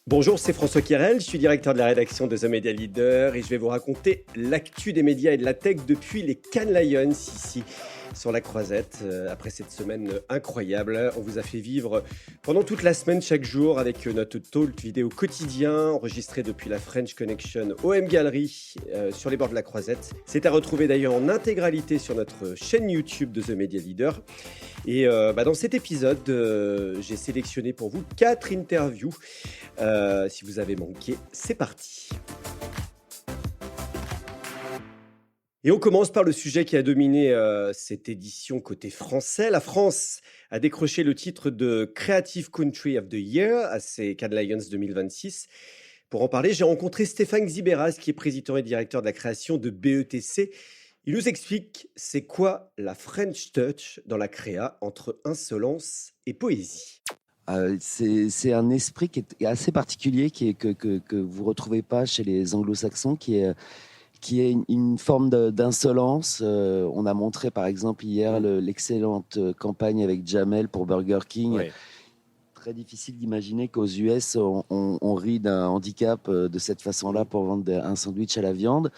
Bonjour, c'est François Kirel, je suis directeur de la rédaction de The Media Leader et je vais vous raconter l'actu des médias et de la tech depuis les Cannes Lions ici sur la Croisette. Après cette semaine incroyable, on vous a fait vivre pendant toute la semaine chaque jour avec notre talk vidéo quotidien enregistré depuis la French Connection OM Gallery sur les bords de la Croisette. C'est à retrouver d'ailleurs en intégralité sur notre chaîne YouTube de The Media Leader. Et dans cet épisode, j'ai sélectionné pour vous 4 interviews. Si vous avez manqué, c'est parti. Et on commence par le sujet qui a dominé cette édition côté français. La France a décroché le titre de Creative Country of the Year à ces Cannes Lions 2026. Pour en parler, j'ai rencontré Stéphane Xiberas, qui est président et directeur de la création de BETC. Il nous explique c'est quoi la French Touch dans la créa entre insolence et poésie. C'est un esprit qui est assez particulier, que vous ne retrouvez pas chez les anglo-saxons, qui est une forme d'insolence. On a montré par exemple hier l'excellente campagne avec Jamel pour Burger King. Ouais. Très difficile d'imaginer qu'aux US, on rit d'un handicap de cette façon-là pour vendre un sandwich à la viande.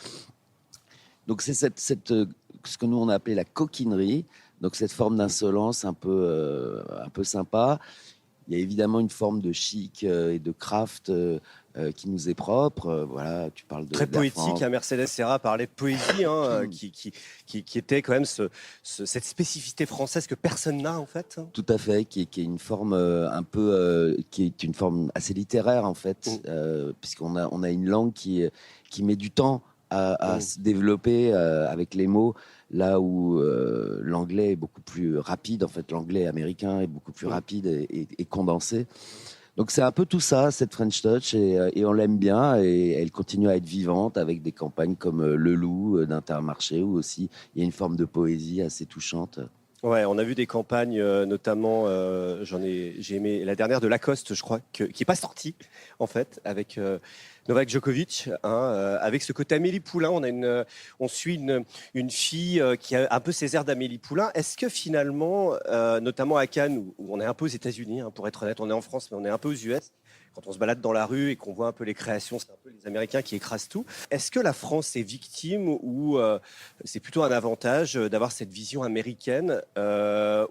Donc c'est ce que nous on a appelé la coquinerie, donc cette forme d'insolence un peu sympa. Il y a évidemment une forme de chic et de craft qui nous est propre. Voilà, tu parles de Très de la poétique, France. hein, Mercedes Serra parlait de poésie, qui était quand même cette spécificité française que personne n'a en fait. Tout à fait, qui est une forme qui est une forme assez littéraire en fait, puisqu'on a une langue qui met du temps à se développer avec les mots, là où l'anglais est beaucoup plus rapide. En fait, l'anglais américain est beaucoup plus rapide et condensé. Donc c'est un peu tout ça, cette French Touch, et on l'aime bien, et elle continue à être vivante avec des campagnes comme Le Loup d'Intermarché, où aussi il y a une forme de poésie assez touchante. Ouais, on a vu des campagnes, notamment, j'ai aimé la dernière de Lacoste, je crois, qui n'est pas sortie, en fait, avec Novak Djokovic, avec ce côté Amélie Poulain. On suit une fille qui a un peu ses airs d'Amélie Poulain. Est-ce que finalement, notamment à Cannes, où on est un peu aux États-Unis, pour être honnête, on est en France, mais on est un peu aux US, quand on se balade dans la rue et qu'on voit un peu les créations, c'est un peu les Américains qui écrasent tout. Est-ce que la France est victime ou c'est plutôt un avantage d'avoir cette vision américaine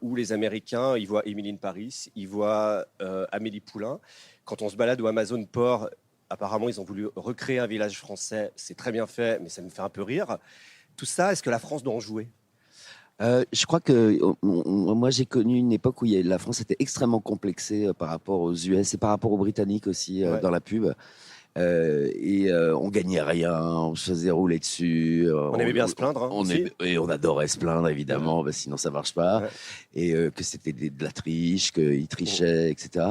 où les Américains, ils voient Emily in Paris, ils voient Amélie Poulain. Quand on se balade au Amazon Port, apparemment, ils ont voulu recréer un village français. C'est très bien fait, mais ça me fait un peu rire. Tout ça, est-ce que la France doit en jouer ? Je crois que moi j'ai connu une époque où la France était extrêmement complexée par rapport aux US et par rapport aux Britanniques aussi Ouais. dans la pub. On gagnait rien, on se faisait rouler dessus. On aimait bien se plaindre. Et on adorait se plaindre évidemment, sinon ça marche pas. Ouais. Et que c'était de la triche, qu'ils trichaient, etc.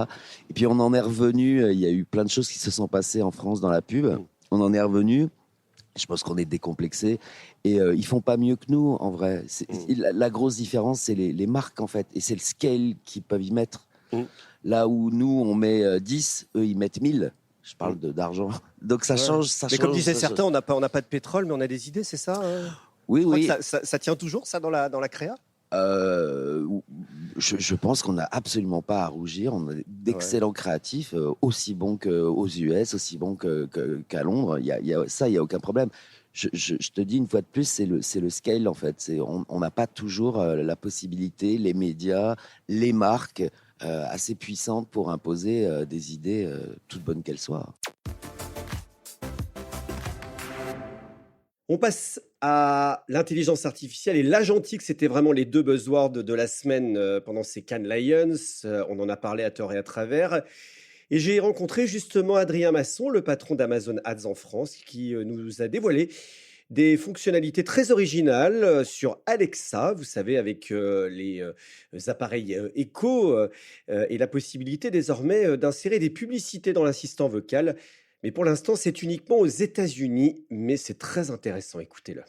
Et puis on en est revenu. Il y a eu plein de choses qui se sont passées en France dans la pub. On en est revenu. Je pense qu'on est décomplexé et ils font pas mieux que nous en vrai. La grosse différence, c'est les marques en fait, et c'est le scale qu'ils peuvent y mettre. Là où nous on met 10, eux ils mettent 1000. Je parle d'argent. Donc ça change. Mais comme disaient certains, on n'a pas de pétrole, mais on a des idées, c'est ça Oui, oui. Ça tient toujours, ça, dans la créa ? Je pense qu'on n'a absolument pas à rougir. On a d'excellents créatifs, aussi bons qu'aux US, aussi bons qu'à Londres. Il y a aucun problème. Je te dis une fois de plus, c'est le scale en fait. On n'a pas toujours la possibilité, les médias, les marques assez puissantes pour imposer des idées, toutes bonnes qu'elles soient. On passe à l'intelligence artificielle et l'agentique. C'était vraiment les 2 buzzwords de la semaine pendant ces Cannes Lions. On en a parlé à tort et à travers. Et j'ai rencontré justement Adrien Masson, le patron d'Amazon Ads en France, qui nous a dévoilé des fonctionnalités très originales sur Alexa, vous savez, avec les appareils Echo et la possibilité désormais d'insérer des publicités dans l'assistant vocal. Mais pour l'instant, c'est uniquement aux États-Unis, mais c'est très intéressant. Écoutez-le.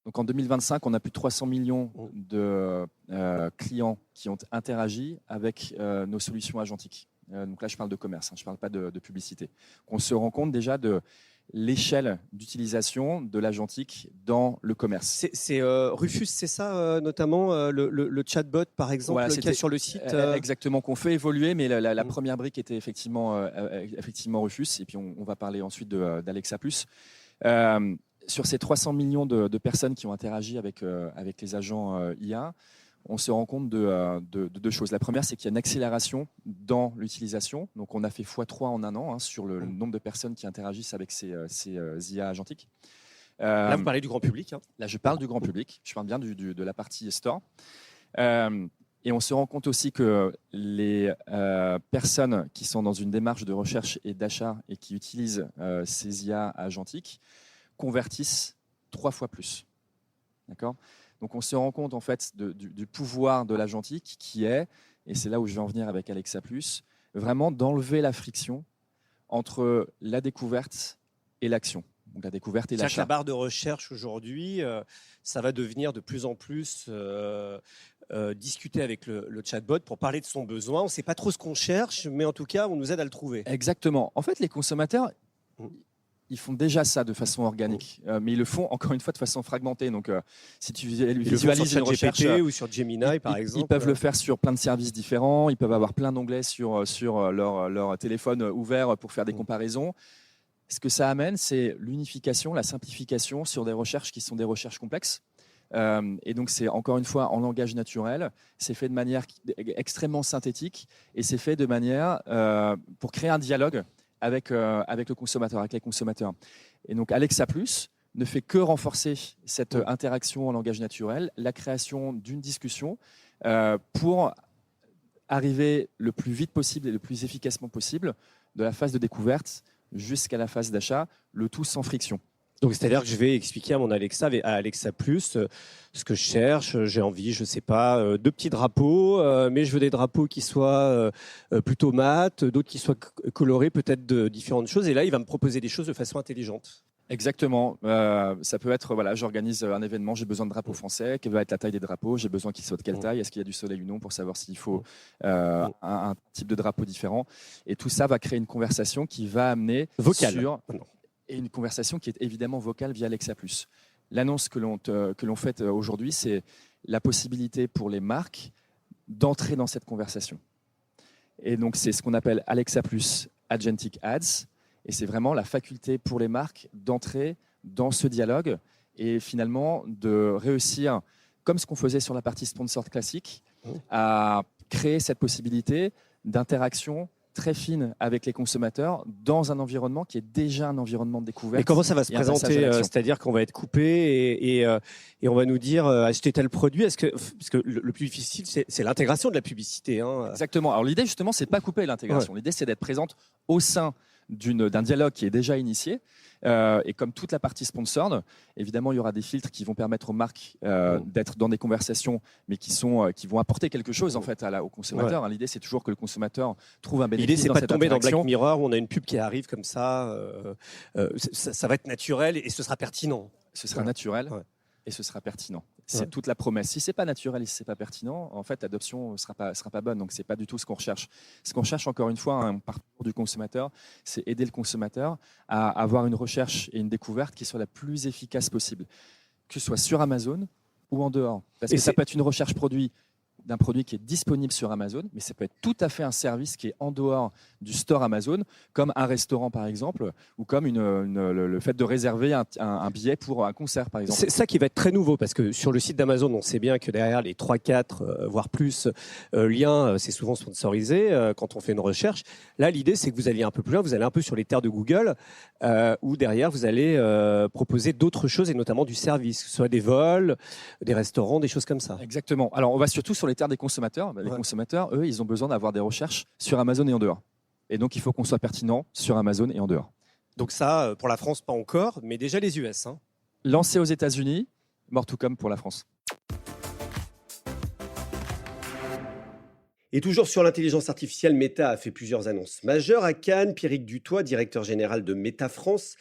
Donc en 2025, on a plus de 300 millions de clients qui ont interagi avec nos solutions agentiques. Donc là, je parle de commerce, je ne parle pas de publicité. On se rend compte déjà l'échelle d'utilisation de l'agentique dans le commerce. C'est Rufus, c'est ça notamment le chatbot par exemple Voilà, qu'il y a sur le site exactement, qu'on fait évoluer, mais la première brique était effectivement Rufus, et puis on va parler ensuite d'Alexa+. Sur ces 300 millions de personnes qui ont interagi avec les agents IA, on se rend compte de deux choses. La première, c'est qu'il y a une accélération dans l'utilisation. Donc, on a fait x3 en un an sur le nombre de personnes qui interagissent avec ces IA agentiques. Là, vous parlez du grand public. Là, je parle du grand public. Je parle bien de la partie store. Et on se rend compte aussi que les personnes qui sont dans une démarche de recherche et d'achat et qui utilisent ces IA agentiques convertissent 3 fois plus. D'accord ? Donc, on se rend compte en fait du pouvoir de l'agentique qui est, et c'est là où je vais en venir avec Alexa+, vraiment d'enlever la friction entre la découverte et l'action. Donc, la découverte et l'achat. La barre de recherche aujourd'hui, ça va devenir de plus en plus discuter avec le chatbot pour parler de son besoin. On ne sait pas trop ce qu'on cherche, mais en tout cas, on nous aide à le trouver. Exactement. En fait, les consommateurs, ils font déjà ça de façon organique, mais ils le font encore une fois de façon fragmentée. Donc, si tu visualises une recherche ou sur Gemini, par exemple, ils peuvent le faire sur plein de services différents. Ils peuvent avoir plein d'onglets sur leur téléphone ouvert pour faire des comparaisons. Ce que ça amène, c'est l'unification, la simplification sur des recherches qui sont des recherches complexes. Et donc, c'est encore une fois en langage naturel. C'est fait de manière extrêmement synthétique et c'est fait de manière pour créer un dialogue avec le consommateur, avec les consommateurs. Et donc, Alexa+ ne fait que renforcer cette interaction en langage naturel, la création d'une discussion pour arriver le plus vite possible et le plus efficacement possible de la phase de découverte jusqu'à la phase d'achat, le tout sans friction. Donc, c'est-à-dire que je vais expliquer à mon Alexa, à Alexa+, ce que je cherche. J'ai envie, je ne sais pas, de petits drapeaux, mais je veux des drapeaux qui soient plutôt mat, d'autres qui soient colorés, peut-être de différentes choses. Et là, il va me proposer des choses de façon intelligente. Exactement. Ça peut être, voilà, j'organise un événement, j'ai besoin de drapeaux français. Quelle va être la taille des drapeaux? J'ai besoin qu'ils soient de quelle taille? Est-ce qu'il y a du soleil ou non pour savoir s'il faut un type de drapeau différent? Et tout ça va créer une conversation qui va amener vocale. Et une conversation qui est évidemment vocale via Alexa+. L'annonce que l'on fait aujourd'hui, c'est la possibilité pour les marques d'entrer dans cette conversation. Et donc, c'est ce qu'on appelle Alexa+ Agentic Ads. Et c'est vraiment la faculté pour les marques d'entrer dans ce dialogue et finalement de réussir, comme ce qu'on faisait sur la partie sponsored classique, à créer cette possibilité d'interaction très fine avec les consommateurs dans un environnement qui est déjà un environnement de découverte. Et comment ça va se présenter? C'est-à-dire qu'on va être coupé et on va nous dire achetez tel produit. Parce que le plus difficile, c'est l'intégration de la publicité. Exactement. Alors l'idée justement, c'est pas couper l'intégration. L'idée, c'est d'être présente au sein d'un dialogue qui est déjà initié. Et comme toute la partie sponsored, évidemment, il y aura des filtres qui vont permettre aux marques d'être dans des conversations, mais qui vont apporter quelque chose en fait au consommateur. L'idée, c'est toujours que le consommateur trouve un bénéfice. L'idée, c'est pas de tomber dans Black Mirror où on a une pub qui arrive comme ça. Ça va être naturel et ce sera pertinent. Ce sera naturel. Et ce sera pertinent. C'est toute la promesse. Si c'est pas naturel et si c'est pas pertinent, en fait, l'adoption sera pas bonne. Donc, c'est pas du tout ce qu'on recherche. Ce qu'on cherche, encore une fois, un parcours du consommateur, c'est aider le consommateur à avoir une recherche et une découverte qui soit la plus efficace possible, que ce soit sur Amazon ou en dehors. Parce que ça peut être une recherche d'un produit qui est disponible sur Amazon, mais ça peut être tout à fait un service qui est en dehors du store Amazon, comme un restaurant par exemple, ou comme le fait de réserver un billet pour un concert par exemple. C'est ça qui va être très nouveau, parce que sur le site d'Amazon, on sait bien que derrière les 3-4, voire plus liens, c'est souvent sponsorisé quand on fait une recherche. Là, l'idée, c'est que vous alliez un peu plus loin, vous allez un peu sur les terres de Google, où derrière, vous allez proposer d'autres choses, et notamment du service, que ce soit des vols, des restaurants, des choses comme ça. Exactement. Alors, on va surtout sur les terres des consommateurs. Les consommateurs, eux, ils ont besoin d'avoir des recherches sur Amazon et en dehors. Et donc, il faut qu'on soit pertinent sur Amazon et en dehors. Donc ça, pour la France, pas encore, mais déjà les US. Lancé aux États-Unis, more to come pour la France. Et toujours sur l'intelligence artificielle, Meta a fait plusieurs annonces majeures à Cannes. Pierrick Dutoit, directeur général de Meta France,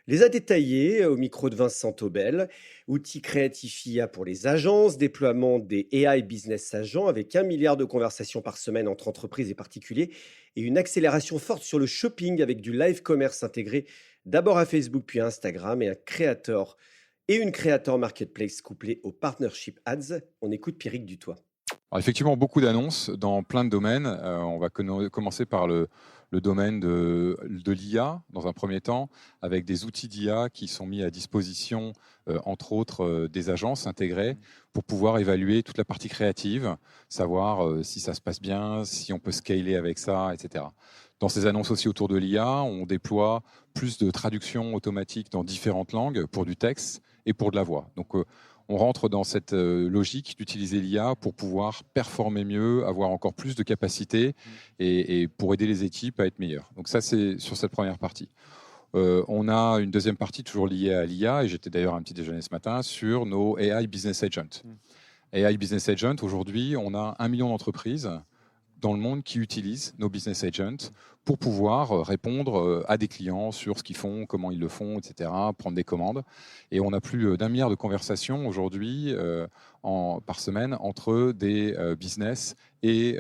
Les a détaillés au micro de Vincent Taubel. Outils créatifs IA pour les agences, déploiement des AI Business Agents avec 1 milliard de conversations par semaine entre entreprises et particuliers et une accélération forte sur le shopping avec du live commerce intégré d'abord à Facebook puis à Instagram et un créateur et une créateur marketplace couplée au partnership ads. On écoute Pierrick Dutoit. Alors effectivement, beaucoup d'annonces dans plein de domaines. On va commencer par le domaine de l'IA, dans un premier temps, avec des outils d'IA qui sont mis à disposition, entre autres, des agences intégrées, pour pouvoir évaluer toute la partie créative, savoir si ça se passe bien, si on peut scaler avec ça, etc. Dans ces annonces aussi autour de l'IA, on déploie plus de traduction automatique dans différentes langues pour du texte et pour de la voix. Donc, on rentre dans cette logique d'utiliser l'IA pour pouvoir performer mieux, avoir encore plus de capacités et pour aider les équipes à être meilleures. Donc ça, c'est sur cette première partie. On a une deuxième partie toujours liée à l'IA, et j'étais d'ailleurs à un petit déjeuner ce matin, sur nos AI Business Agents. AI Business Agents, aujourd'hui, on a 1 million d'entreprises dans le monde qui utilisent nos business agents pour pouvoir répondre à des clients sur ce qu'ils font, comment ils le font, etc., prendre des commandes. Et on a plus d'1 milliard de conversations aujourd'hui par semaine entre des business et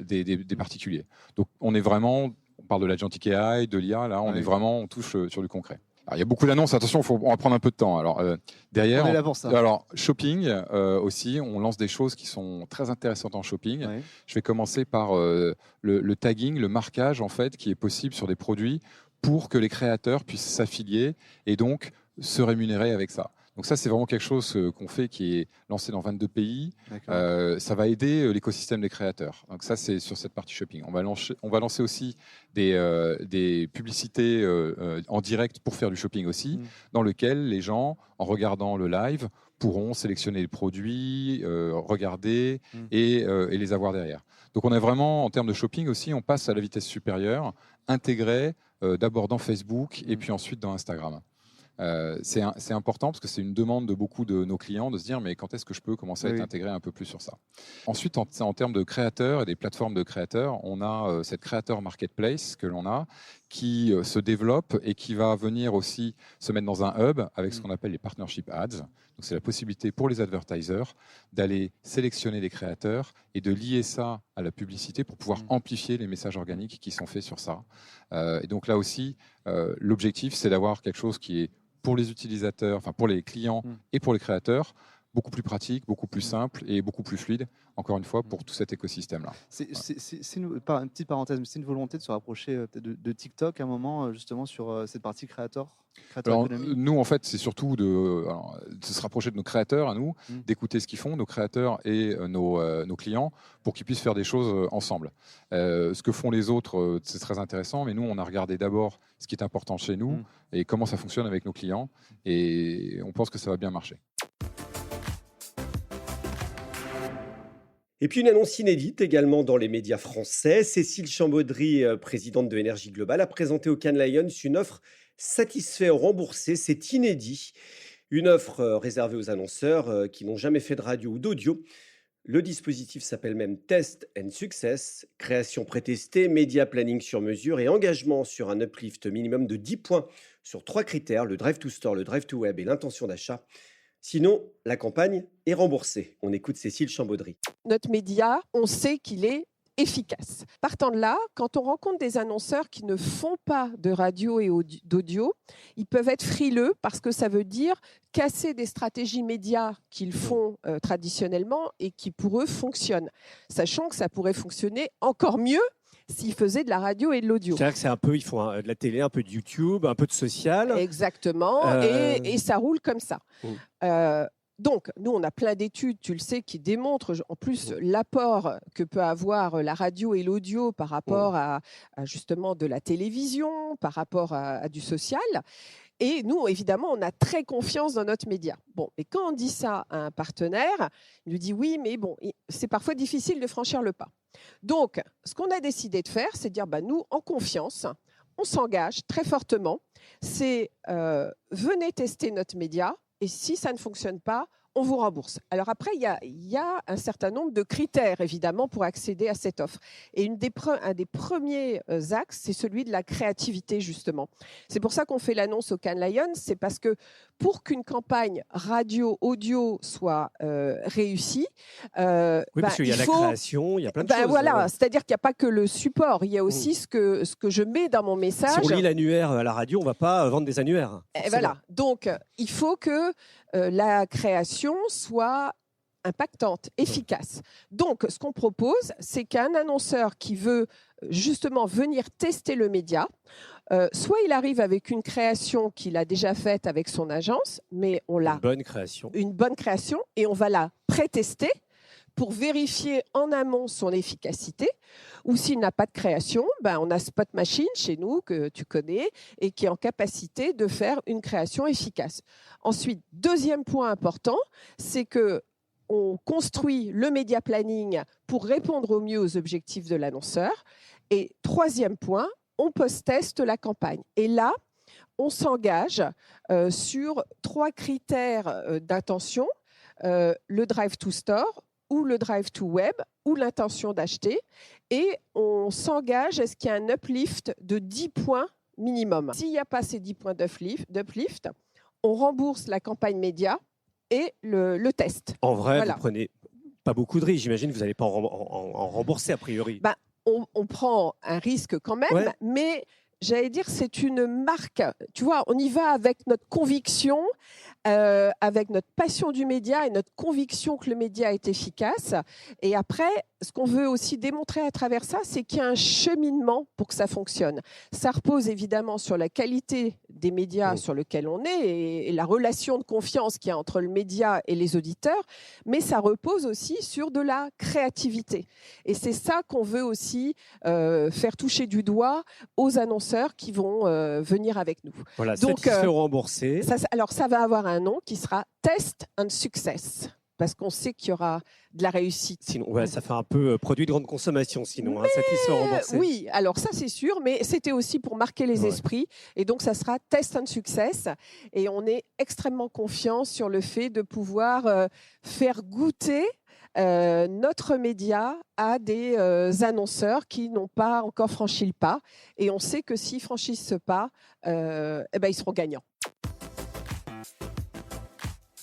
des particuliers. Donc on est vraiment, on parle de l'agentic AI, de l'IA, là on touche sur du concret. Alors, il y a beaucoup d'annonces, attention, on va prendre un peu de temps. Alors, derrière, on est là pour ça. Alors, shopping aussi, on lance des choses qui sont très intéressantes en shopping. Ouais. Je vais commencer par le tagging, le marquage en fait, qui est possible sur des produits pour que les créateurs puissent s'affilier et donc se rémunérer avec ça. Donc ça, c'est vraiment quelque chose qu'on fait qui est lancé dans 22 pays. Ça va aider l'écosystème des créateurs. Donc ça, c'est sur cette partie shopping. On va lancer aussi des publicités en direct pour faire du shopping aussi, dans lequel les gens, en regardant le live, pourront sélectionner les produits, regarder et les avoir derrière. Donc on a vraiment, en termes de shopping aussi, on passe à la vitesse supérieure, intégré d'abord dans Facebook et puis ensuite dans Instagram. C'est important parce que c'est une demande de beaucoup de nos clients de se dire mais quand est-ce que je peux commencer à être intégré un peu plus sur ça. Ensuite, en termes de créateurs et des plateformes de créateurs, on a cette créateur marketplace que l'on a qui se développe et qui va venir aussi se mettre dans un hub avec ce qu'on appelle les partnership ads. Donc c'est la possibilité pour les advertisers d'aller sélectionner des créateurs et de lier ça à la publicité pour pouvoir amplifier les messages organiques qui sont faits sur ça. Et donc là aussi, l'objectif c'est d'avoir quelque chose qui est pour les utilisateurs, enfin pour les clients et pour les créateurs, beaucoup plus pratique, beaucoup plus simple et beaucoup plus fluide, encore une fois, pour tout cet écosystème-là. C'est une petite parenthèse, mais c'est une volonté de se rapprocher peut-être de TikTok à un moment, justement, sur cette partie créateur économie. Nous, en fait, c'est surtout de se rapprocher de nos créateurs à nous, d'écouter ce qu'ils font, nos créateurs et nos clients, pour qu'ils puissent faire des choses ensemble. Ce que font les autres, c'est très intéressant, mais nous, on a regardé d'abord ce qui est important chez nous et comment ça fonctionne avec nos clients, et on pense que ça va bien marcher. Et puis une annonce inédite également dans les médias français. Cécile Chambaudry, présidente de Énergie Globale, a présenté au Cannes Lions une offre satisfait ou remboursé. C'est inédit. Une offre réservée aux annonceurs qui n'ont jamais fait de radio ou d'audio. Le dispositif s'appelle même Test and Success. Création prétestée, média planning sur mesure et engagement sur un uplift minimum de 10 points sur 3 critères, le drive to store, le drive to web et l'intention d'achat. Sinon, la campagne est remboursée. On écoute Cécile Chambaudry. Notre média, on sait qu'il est efficace. Partant de là, quand on rencontre des annonceurs qui ne font pas de radio et d'audio, ils peuvent être frileux parce que ça veut dire casser des stratégies médias qu'ils font traditionnellement et qui pour eux fonctionnent, sachant que ça pourrait fonctionner encore mieux s'ils faisaient de la radio et de l'audio. C'est-à-dire que c'est un peu, ils font de la télé, un peu de YouTube, un peu de social. Exactement, et ça roule comme ça. Donc, nous, on a plein d'études, tu le sais, qui démontrent en plus l'apport que peut avoir la radio et l'audio par rapport à justement de la télévision, par rapport à du social. Et nous, évidemment, on a très confiance dans notre média. Bon, et quand on dit ça à un partenaire, il nous dit oui, mais bon, c'est parfois difficile de franchir le pas. Donc, ce qu'on a décidé de faire, c'est de dire, nous, en confiance, on s'engage très fortement. C'est venez tester notre média et si ça ne fonctionne pas, on vous rembourse. Alors après, il y a un certain nombre de critères, évidemment, pour accéder à cette offre. Et un des premiers axes, c'est celui de la créativité, justement. C'est pour ça qu'on fait l'annonce au Cannes Lions, c'est parce que pour qu'une campagne radio-audio soit réussie, Oui, parce qu'il y a la création, il y a plein de choses. Voilà, c'est-à-dire qu'il n'y a pas que le support, il y a aussi ce que je mets dans mon message. Si on lit l'annuaire à la radio, on ne va pas vendre des annuaires. Et voilà, donc il faut que la création soit impactante, efficace. Donc, ce qu'on propose, c'est qu'un annonceur qui veut justement venir tester le média, soit il arrive avec une création qu'il a déjà faite avec son agence, mais on l'a une bonne création et on va la pré-tester pour vérifier en amont son efficacité. Ou s'il n'a pas de création, on a Spot Machine chez nous, que tu connais, et qui est en capacité de faire une création efficace. Ensuite, deuxième point important, c'est qu'on construit le média planning pour répondre au mieux aux objectifs de l'annonceur. Et troisième point, on post-teste la campagne. Et là, on s'engage sur 3 critères d'intention, le drive to store, ou le drive to web, ou l'intention d'acheter. Et on s'engage à ce qu'il y ait un uplift de 10 points minimum. S'il n'y a pas ces 10 points d'uplift, on rembourse la campagne média et le test. En vrai, voilà. Vous prenez pas beaucoup de risques. J'imagine que vous n'allez pas en rembourser a priori. On prend un risque quand même, ouais. Mais j'allais dire c'est une marque. Tu vois, on y va avec notre conviction, avec notre passion du média et notre conviction que le média est efficace. Et après, ce qu'on veut aussi démontrer à travers ça, c'est qu'il y a un cheminement pour que ça fonctionne. Ça repose évidemment sur la qualité des médias sur lesquels on est et la relation de confiance qu'il y a entre le média et les auditeurs, mais ça repose aussi sur de la créativité. Et c'est ça qu'on veut aussi faire toucher du doigt aux annonceurs qui vont venir avec nous. Voilà, donc, ceux qui seront remboursés. Alors, ça va avoir un nom qui sera Test and Success, parce qu'on sait qu'il y aura de la réussite. Sinon, ça fait un peu produit de grande consommation, sinon, satisfait remboursé. Oui, alors ça c'est sûr, mais c'était aussi pour marquer les esprits. Et donc, ça sera Test and Success. Et on est extrêmement confiant sur le fait de pouvoir faire goûter notre média à des annonceurs qui n'ont pas encore franchi le pas. Et on sait que s'ils franchissent ce pas, ils seront gagnants.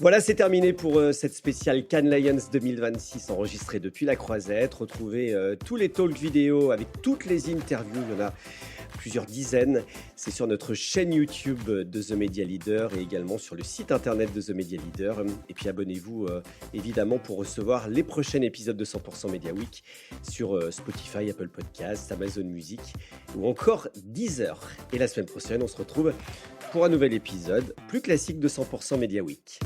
Voilà, c'est terminé pour cette spéciale Cannes Lions 2026 enregistrée depuis la Croisette. Retrouvez tous les talks vidéo avec toutes les interviews, il y en a plusieurs dizaines. C'est sur notre chaîne YouTube de The Media Leader et également sur le site internet de The Media Leader. Et puis abonnez-vous évidemment pour recevoir les prochains épisodes de 100% Media Week sur Spotify, Apple Podcasts, Amazon Music ou encore Deezer. Et la semaine prochaine, on se retrouve pour un nouvel épisode plus classique de 100% Media Week.